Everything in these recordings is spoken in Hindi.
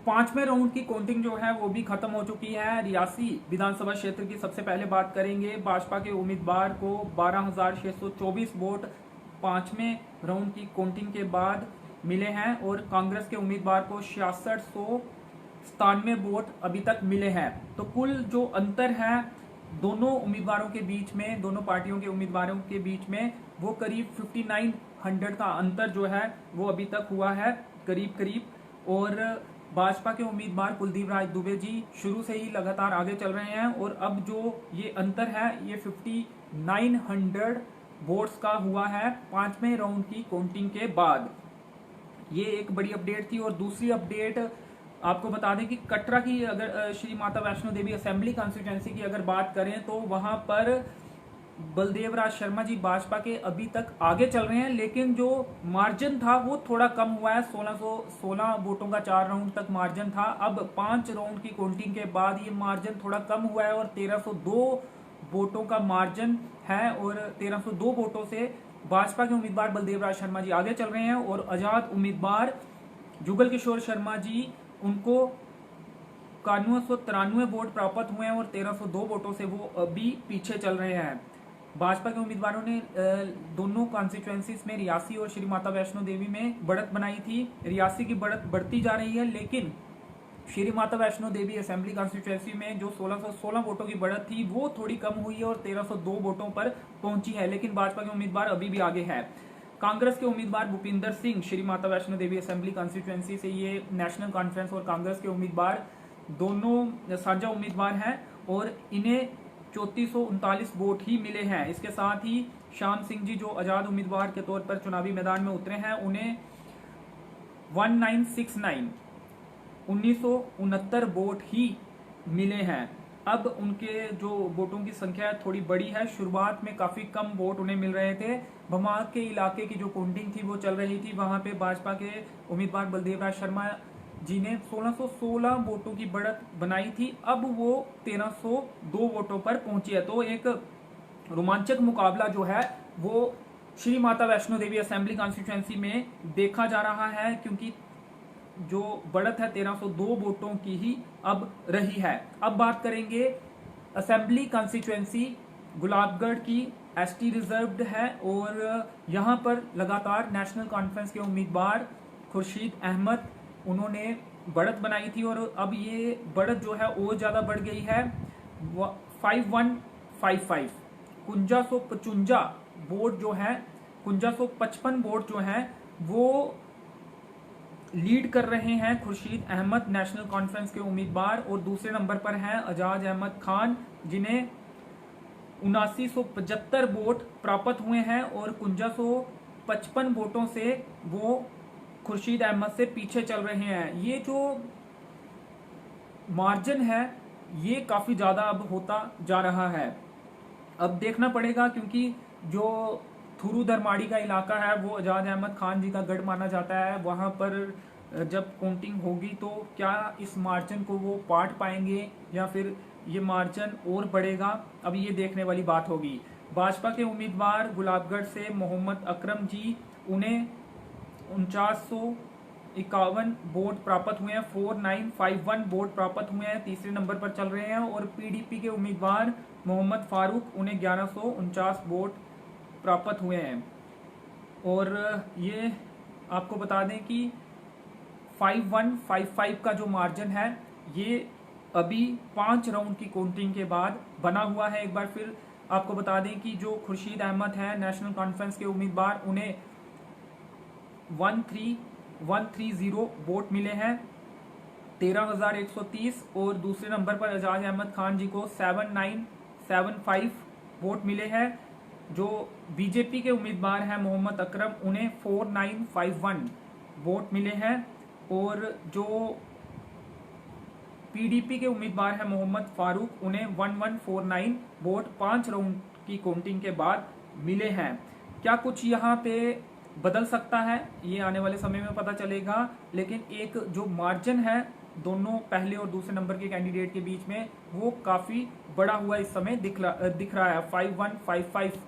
पांचवें राउंड की काउंटिंग जो है वो भी खत्म हो चुकी है। रियासी विधानसभा क्षेत्र की सबसे पहले बात करेंगे। भाजपा के उम्मीदवार को 12,624 वोट पांचवें राउंड की काउंटिंग के बाद मिले हैं और कांग्रेस के उम्मीदवार को 6697 वोट अभी तक मिले हैं। तो कुल जो अंतर है दोनों उम्मीदवारों के बीच में, दोनों पार्टियों के उम्मीदवारों के बीच में, वो करीब 5900 का अंतर जो है वो अभी तक हुआ है करीब करीब। और भाजपा के उम्मीदवार कुलदीप राज दुबे जी शुरू से ही लगातार आगे चल रहे हैं और अब जो ये अंतर है ये 5900 वोट्स का हुआ है पांचवें राउंड की काउंटिंग के बाद। ये एक बड़ी अपडेट थी। और दूसरी अपडेट आपको बता दें कि कटरा की अगर श्री माता वैष्णो देवी असेंबली कॉन्स्टिट्यूंसी की अगर बात करें तो वहां पर बलदेव राज शर्मा जी भाजपा के अभी तक आगे चल रहे हैं, लेकिन जो मार्जिन था वो थोड़ा कम हुआ है। 1616 वोटों का 4 राउंड तक मार्जिन था। अब 5 राउंड की काउंटिंग के बाद ये मार्जिन थोड़ा कम हुआ है और 1302 वोटों का मार्जिन है। और 1302 वोटों से भाजपा के उम्मीदवार बलदेव राज शर्मा जी आगे चल रहे हैं और आजाद उम्मीदवार जुगल किशोर शर्मा जी, उनको 9193 वोट प्राप्त हुए हैं और 1302 वोटों से वो अभी पीछे चल रहे हैं। भाजपा के उम्मीदवारों ने दोनों कॉन्स्टिट्यूएंसीज में रियासी और श्री माता वैष्णो देवी में बढ़त बनाई थी। रियासी की बढ़त बढ़ती जा रही है, लेकिन श्री माता वैष्णो देवी असेंबली कॉन्स्टिट्यूएंसी में जो 1616 वोटों की बढ़त थी वो थोड़ी कम हुई है और 1302 वोटों पर पहुंची है, लेकिन भाजपा के उम्मीदवार अभी भी आगे है। कांग्रेस के उम्मीदवार भूपिंदर सिंह श्री माता वैष्णो देवी असेंबली कॉन्स्टिट्यूएंसी से, ये नेशनल कॉन्फ्रेंस और कांग्रेस के उम्मीदवार दोनों साझा उम्मीदवार हैं और इन्हें 3439 वोट ही मिले हैं। इसके साथ ही श्याम सिंह जी जो आजाद उम्मीदवार के तौर पर चुनावी मैदान में उतरे हैं, उन्हें 1969 वोट ही मिले हैं। अब उनके जो वोटों की संख्या थोड़ी बड़ी है। शुरुआत में काफी कम वोट उन्हें मिल रहे थे। भमाल के इलाके की जो काउंटिंग थी वो चल रही थी, वहां पे भाजपा के उम्मीदवार बलदेव राज शर्मा जी ने 1616 वोटों की बढ़त बनाई थी। अब वो 1302 वोटों पर पहुंची है। तो एक रोमांचक मुकाबला जो है वो श्री माता वैष्णो देवी असेंबली कॉन्स्टिट्यूएंसी में देखा जा रहा है, क्योंकि जो बढ़त है 1302 वोटों की ही अब रही है। अब बात करेंगे असेंबली कॉन्स्टिट्यूएंसी गुलाबगढ़ की। एसटी रिजर्व्ड है और यहां पर लगातार नेशनल कॉन्फ्रेंस के उम्मीदवार खुर्शीद अहमद, उन्होंने बढ़त बनाई थी और अब ये बढ़त जो है और ज्यादा बढ़ गई है। 5155 5155 वोट जो है, 5155 वोट जो है वो लीड कर रहे हैं खुर्शीद अहमद नेशनल कॉन्फ्रेंस के उम्मीदवार। और दूसरे नंबर पर हैं एजाज अहमद खान, जिन्हें 7975 वोट प्राप्त हुए हैं और 5155 वोटों से वो खुर्शीद अहमद से पीछे चल रहे हैं। ये जो मार्जिन है ये काफी ज्यादा अब होता जा रहा है। अब देखना पड़ेगा, क्योंकि जो थुरू धरमाड़ी का इलाका है वो एजाज अहमद खान जी का गढ़ माना जाता है। वहां पर जब काउंटिंग होगी तो क्या इस मार्जिन को वो पाट पाएंगे या फिर ये मार्जिन और बढ़ेगा, अब ये देखने वाली बात होगी। भाजपा के उम्मीदवार गुलाबगढ़ से मोहम्मद अकरम जी, उन्हें 4951 वोट प्राप्त हुए हैं, 4951 वोट प्राप्त हुए हैं, तीसरे नंबर पर चल रहे हैं। और पीडीपी के उम्मीदवार मोहम्मद फारूक, उन्हें 1149 वोट प्राप्त हुए हैं। और ये आपको बता दें कि 5155 का जो मार्जिन है ये अभी 5 राउंड की काउंटिंग के बाद बना हुआ है। एक बार फिर आपको बता दें कि जो खुर्शीद अहमद है नेशनल कॉन्फ्रेंस के उम्मीदवार, उन्हें 13130 वोट मिले हैं, 13130। और दूसरे नंबर पर एजाज अहमद खान जी को 7975 वोट मिले हैं। जो बीजेपी के उम्मीदवार हैं मोहम्मद अकरम, उन्हें 4951 वोट मिले हैं। और जो पीडीपी के उम्मीदवार हैं मोहम्मद फारूक, उन्हें 1149 वोट 5 राउंड की काउंटिंग के बाद मिले हैं। क्या कुछ यहाँ पे बदल सकता है, ये आने वाले समय में पता चलेगा। लेकिन एक जो मार्जिन है दोनों पहले और दूसरे नंबर के कैंडिडेट के बीच में वो काफी बड़ा हुआ इस समय दिख रहा है। 5155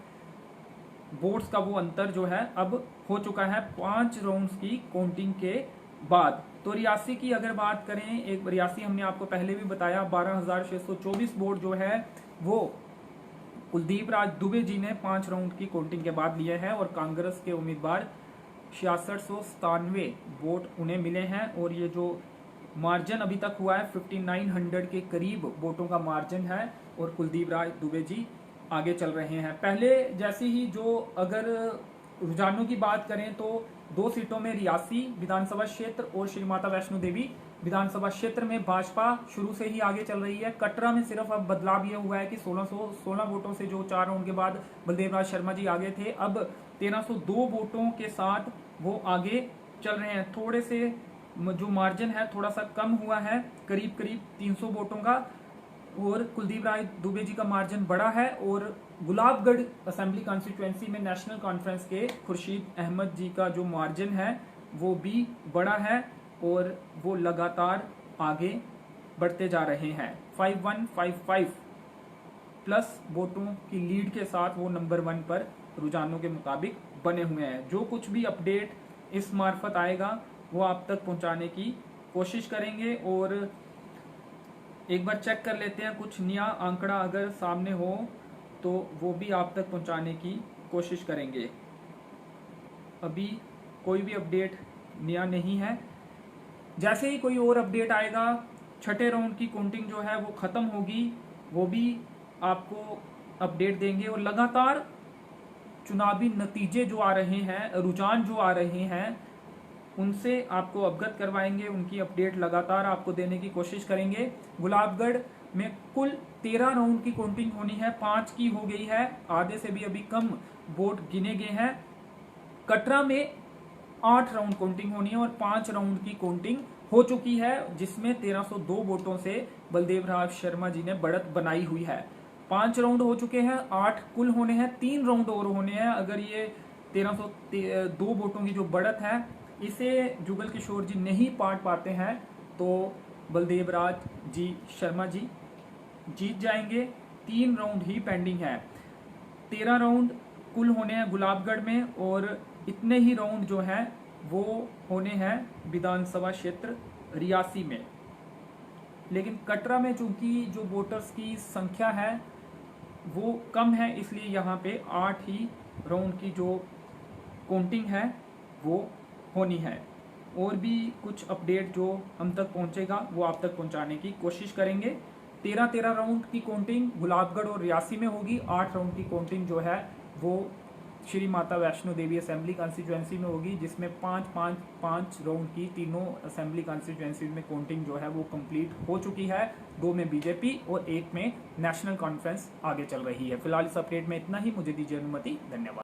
वोट्स का वो अंतर जो है अब हो चुका है 5 राउंड्स की काउंटिंग के बाद। तो रियासी की अगर बात करें, एक रियासी हमने आपको पहले भी बताया 12,624 वोट जो है वो कुलदीप राज दुबे जी ने 5 राउंड की काउंटिंग के बाद लिए हैं, और कांग्रेस के उम्मीदवार 6697 वोट उन्हें मिले हैं। और ये जो मार्जिन अभी तक हुआ है 5900 के करीब वोटों का मार्जिन है, और कुलदीप राज दुबे जी आगे चल रहे हैं। पहले जैसे ही जो अगर रुझानों की बात करें तो 2 सीटों में रियासी विधानसभा क्षेत्र और श्री माता वैष्णो देवी विधानसभा क्षेत्र में भाजपा शुरू से ही आगे चल रही है। कटरा में सिर्फ अब बदलाव ये हुआ है कि 1616 वोटों से जो 4 राउंड के बाद बलदेव राज शर्मा जी आगे थे, अब 1302 वोटों के साथ वो आगे चल रहे हैं। थोड़े से जो मार्जिन है थोड़ा सा कम हुआ है, करीब करीब 300 वोटों का, और कुलदीप राय दुबे जी का मार्जिन बड़ा है। और गुलाबगढ़ असेंबली कॉन्स्टिट्यूएंसी में नेशनल कॉन्फ्रेंस के खुर्शीद अहमद जी का जो मार्जिन है वो भी बड़ा है, और वो लगातार आगे बढ़ते जा रहे हैं। 5155 प्लस वोटों की लीड के साथ वो नंबर 1 पर रुझानों के मुताबिक बने हुए हैं। जो कुछ भी अपडेट इस मार्फत आएगा वो आप तक पहुंचाने की कोशिश करेंगे। और एक बार चेक कर लेते हैं, कुछ नया आंकड़ा अगर सामने हो तो वो भी आप तक पहुंचाने की कोशिश करेंगे। अभी कोई भी अपडेट नया नहीं है। जैसे ही कोई और अपडेट आएगा, छठे राउंड की काउंटिंग जो है वो खत्म होगी, वो भी आपको अपडेट देंगे। और लगातार चुनावी नतीजे जो आ रहे हैं, रुझान जो आ रहे हैं, उनसे आपको अवगत करवाएंगे, उनकी अपडेट लगातार आपको देने की कोशिश करेंगे। गुलाबगढ़ में कुल 13 राउंड की काउंटिंग होनी है, 5 की हो गई है, आधे से भी अभी कम वोट गिने गए हैं। कटरा में 8 राउंड काउंटिंग होनी है और 5 राउंड की काउंटिंग हो चुकी है, जिसमें 1302 वोटों से बलदेव राज शर्मा जी ने बढ़त बनाई हुई है। 5 राउंड हो चुके हैं, 8 कुल होने हैं, 3 राउंड और होने हैं। अगर ये 1302 वोटों की जो बढ़त है इसे जुगल किशोर जी नहीं पाट पाते हैं तो बलदेव राज जी शर्मा जी जीत जाएंगे। 3 राउंड ही पेंडिंग है, 13 राउंड कुल होने हैं गुलाबगढ़ में, और इतने ही राउंड जो है वो होने हैं विधानसभा क्षेत्र रियासी में। लेकिन कटरा में चूंकि जो वोटर्स की संख्या है वो कम है, इसलिए यहाँ पे 8 ही राउंड की जो काउंटिंग है वो होनी है। और भी कुछ अपडेट जो हम तक पहुंचेगा वो आप तक पहुंचाने की कोशिश करेंगे। 13 राउंड की काउंटिंग गुलाबगढ़ और रियासी में होगी। 8 राउंड की काउंटिंग जो है वो श्री माता वैष्णो देवी असेंबली कॉन्स्टिट्यूएंसी में होगी, जिसमें 5 राउंड की तीनों असेंबली कॉन्स्टिट्यूएंसी में काउंटिंग जो है वो कंप्लीट हो चुकी है। 2 में बीजेपी और 1 में नेशनल कॉन्फ्रेंस आगे चल रही है। फिलहाल इस अपडेट में इतना ही, मुझे दीजिए अनुमति, धन्यवाद।